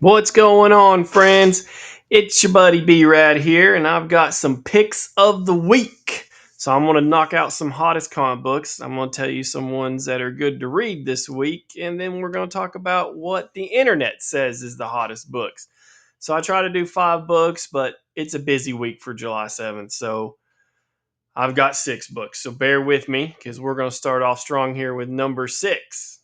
What's going on, friends? It's your buddy B Rad here, and I've got some picks of the week. So I'm going to knock out some hottest comic books. I'm going to tell you some ones that are good to read this week, and then we're going to talk about what the internet says is the hottest books. So I try to do 5 books, but it's a busy week for July 7th, so I've got 6 books. So bear with me because we're going to start off strong here with number 6.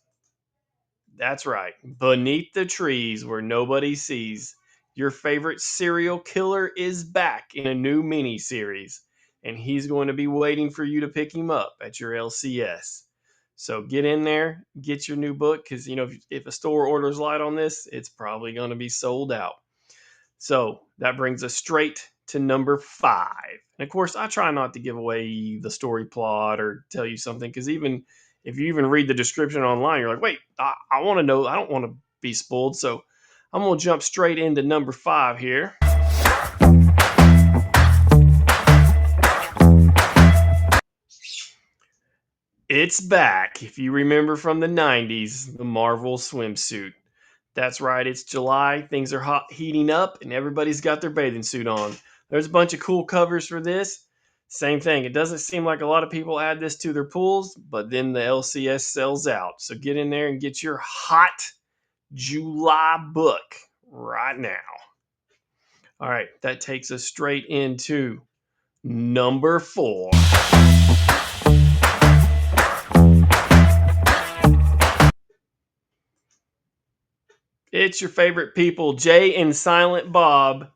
That's right. Beneath the trees where nobody sees, your favorite serial killer is back in a new mini series, and he's going to be waiting for you to pick him up at your LCS. So get in there, get your new book, because if a store orders light on this, it's probably going to be sold out. So that brings us straight to number 5. And of course, I try not to give away the story plot or tell you something because even if you even read the description online, you're like, wait, I want to know. I don't want to be spoiled. So I'm going to jump straight into number 5 here. It's back. If you remember from the 90s, the Marvel swimsuit. That's right, it's July. Things are heating up, and everybody's got their bathing suit on. There's a bunch of cool covers for this. Same thing. It doesn't seem like a lot of people add this to their pools, but then the LCS sells out. So get in there and get your hot July book right now. All right, that takes us straight into number 4. It's your favorite people, Jay and Silent Bob,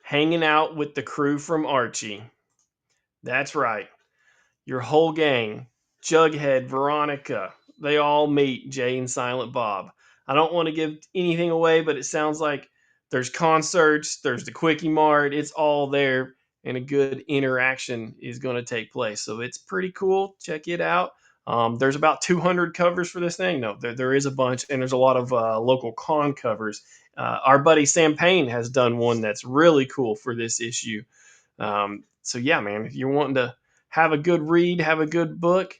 hanging out with the crew from Archie. That's right. Your whole gang, Jughead, Veronica, they all meet Jay and Silent Bob. I don't want to give anything away, but it sounds like there's concerts, there's the Quickie Mart, it's all there, and a good interaction is going to take place. So it's pretty cool. Check it out. There's about 200 covers for this thing. No, there is a bunch, and there's a lot of local con covers. Our buddy Sam Payne has done one that's really cool for this issue. So yeah, man, if you're wanting to have a good read, have a good book,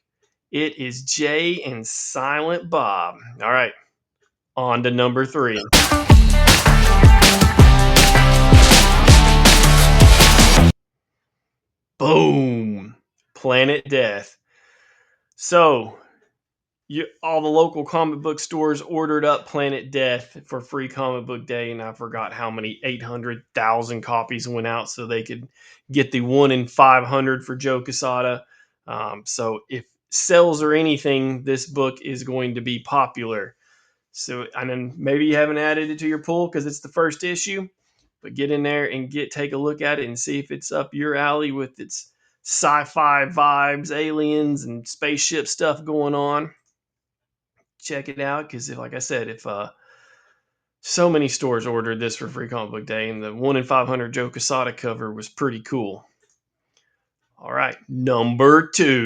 it is Jay and Silent Bob. All right, on to number 3. Boom, Planet Death. So all the local comic book stores ordered up Planet Death for free comic book day, and I forgot how many 800,000 copies went out so they could get the 1 in 500 for Joe Quesada. So if sales are anything, this book is going to be popular. So, and then maybe you haven't added it to your pool because it's the first issue, but get in there and take a look at it and see if it's up your alley with its sci-fi vibes, aliens, and spaceship stuff going on. Check it out because, like I said, if so many stores ordered this for free comic book day, and the 1 in 500 Joe Quesada cover was pretty cool. All right, number 2.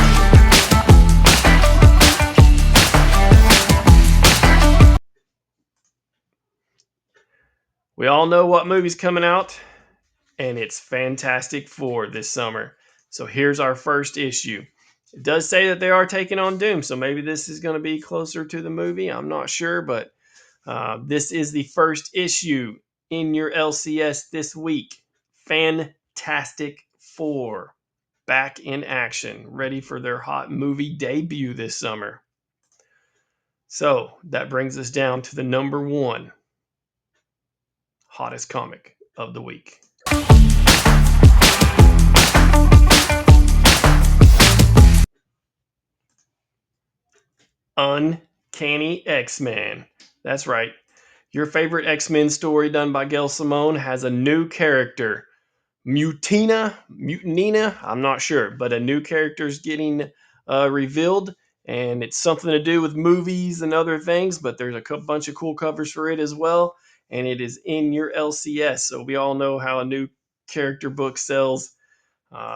We all know what movie's coming out, and it's Fantastic Four this summer. So here's our first issue. It does say that they are taking on Doom, so maybe this is going to be closer to the movie. I'm not sure, but this is the first issue in your LCS this week. Fantastic Four back in action, ready for their hot movie debut this summer. So that brings us down to the number 1 hottest comic of the week. Uncanny X-Men. That's right. Your favorite X-Men story done by Gail Simone has a new character. Mutinina, I'm not sure, but a new character is getting revealed, and it's something to do with movies and other things, but there's a bunch of cool covers for it as well, and it is in your LCS, so we all know how a new character book sells.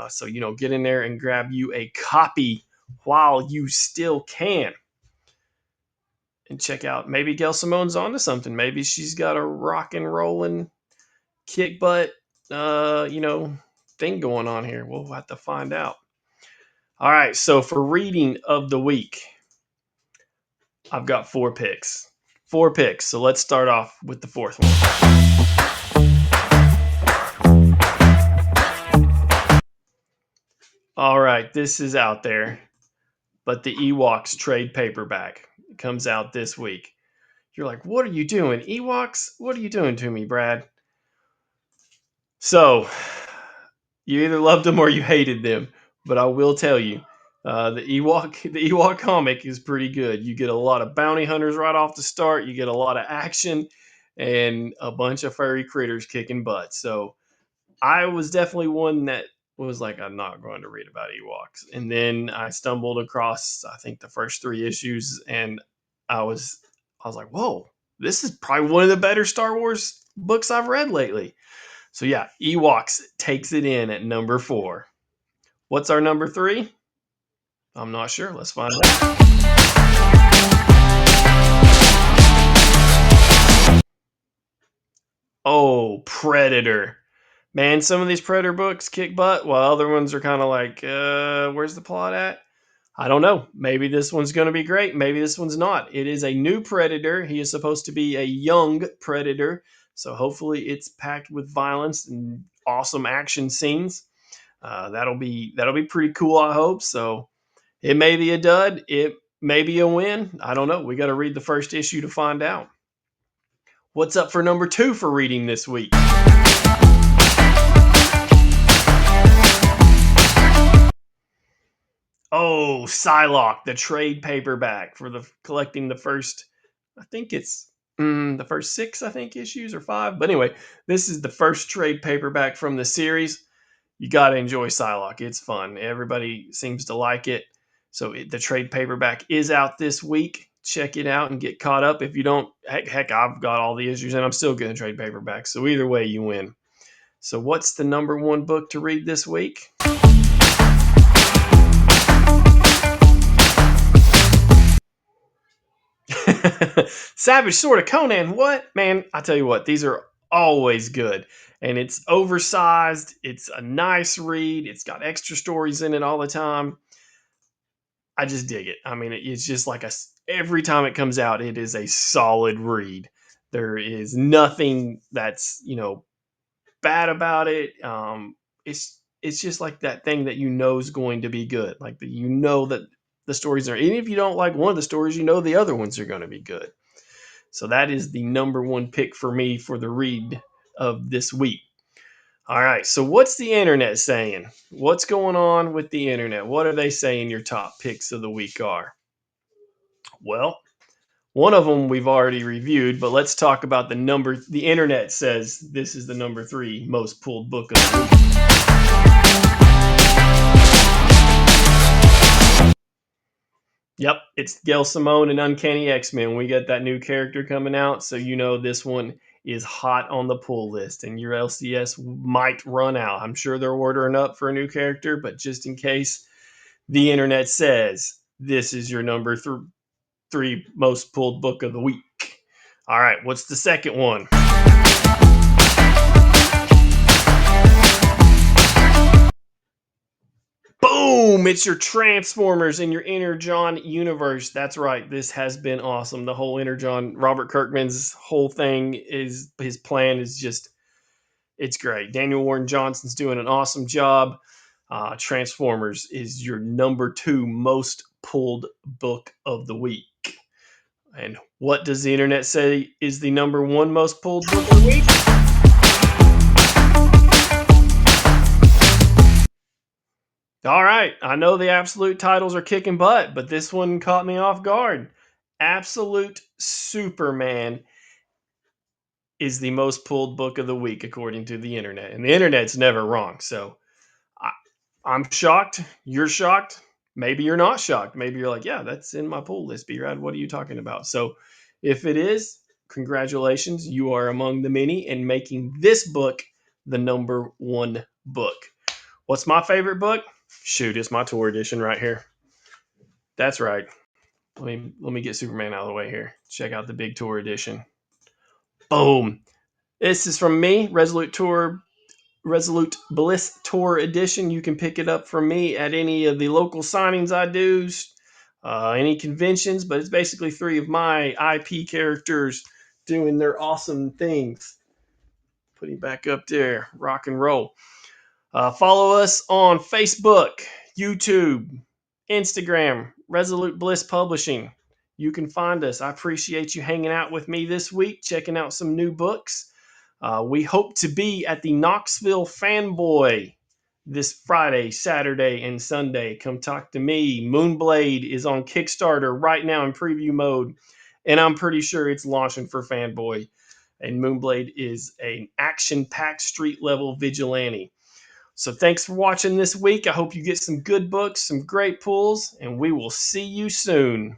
So, get in there and grab you a copy while you still can. And check out, maybe Gail Simone's onto something. Maybe she's got a rock and rolling kick butt, thing going on here. We'll have to find out. All right. So for reading of the week, I've got 4 picks. 4 picks. So let's start off with the fourth one. All right, this is out there, but the Ewoks trade paperback comes out this week. You're like, what are you doing? Ewoks? What are you doing to me, Brad? So, you either loved them or you hated them. But I will tell you, the Ewok comic is pretty good. You get a lot of bounty hunters right off the start. You get a lot of action and a bunch of furry critters kicking butt. So I was definitely one that was like, I'm not going to read about Ewoks. And then I stumbled across, I think, the first 3 issues, and I was I was like, whoa, this is probably one of the better Star Wars books I've read lately. So yeah, Ewoks takes it in at number 4. What's our number 3? I'm not sure. Let's find out. Oh, Predator. Man, some of these Predator books kick butt, while other ones are kind of like, where's the plot at? I don't know. Maybe this one's going to be great. Maybe this one's not. It is a new Predator. He is supposed to be a young Predator. So hopefully it's packed with violence and awesome action scenes. That'll be pretty cool, I hope. So it may be a dud. It may be a win. I don't know. We got to read the first issue to find out. What's up for number 2 for reading this week? Oh, Psylocke, the trade paperback for the collecting the first, I think it's the first 6, I think, issues or 5. But anyway, this is the first trade paperback from the series. You got to enjoy Psylocke. It's fun. Everybody seems to like it. So the trade paperback is out this week. Check it out and get caught up. If you don't, heck, I've got all the issues and I'm still getting trade paperback. So either way, you win. So what's the number 1 book to read this week? Savage Sword of Conan. What? Man, I tell you what, these are always good. And it's oversized. It's a nice read. It's got extra stories in it all the time. I just dig it. I mean, it's just like every time it comes out, it is a solid read. There is nothing that's, bad about it. It's just like that thing that is going to be good. Like that the stories are, even if you don't like one of the stories, the other ones are going to be good. So that is the number 1 pick for me for the read of this week. All right. So what's the internet saying? What's going on with the internet? What are they saying your top picks of the week are? Well, one of them we've already reviewed, but let's talk about the number. The internet says this is the number 3 most pulled book of the week. Yep, it's Gail Simone and Uncanny X-Men. We got that new character coming out, so this one is hot on the pull list, and your LCS might run out. I'm sure they're ordering up for a new character, but just in case, the internet says this is your number 3 most pulled book of the week. All right, what's the second one? Boom! It's your Transformers and your Energon universe. That's right. This has been awesome. The whole Energon, Robert Kirkman's whole thing is his plan is just, it's great. Daniel Warren Johnson's doing an awesome job. Transformers is your number 2 most pulled book of the week. And what does the internet say is the number 1 most pulled book of the week? All right. I know the absolute titles are kicking butt, but this one caught me off guard. Absolute Superman is the most pulled book of the week, according to the internet. And the internet's never wrong. So I'm shocked. You're shocked. Maybe you're not shocked. Maybe you're like, yeah, that's in my pull list, B-Rad. What are you talking about? So if it is, congratulations. You are among the many and making this book the number 1 book. What's my favorite book? Shoot, it's my tour edition right here. That's right. Let me get Superman out of the way here. Check out the big tour edition. Boom. This is from me, Resolute Bliss Tour Edition. You can pick it up from me at any of the local signings I do. any conventions, but it's basically three of my IP characters doing their awesome things. Put him back up there, rock and roll. Follow us on Facebook, YouTube, Instagram, Resolute Bliss Publishing. You can find us. I appreciate you hanging out with me this week, checking out some new books. We hope to be at the Knoxville Fanboy this Friday, Saturday, and Sunday. Come talk to me. Moonblade is on Kickstarter right now in preview mode, and I'm pretty sure it's launching for Fanboy. And Moonblade is an action-packed street-level vigilante. So thanks for watching this week. I hope you get some good books, some great pulls, and we will see you soon.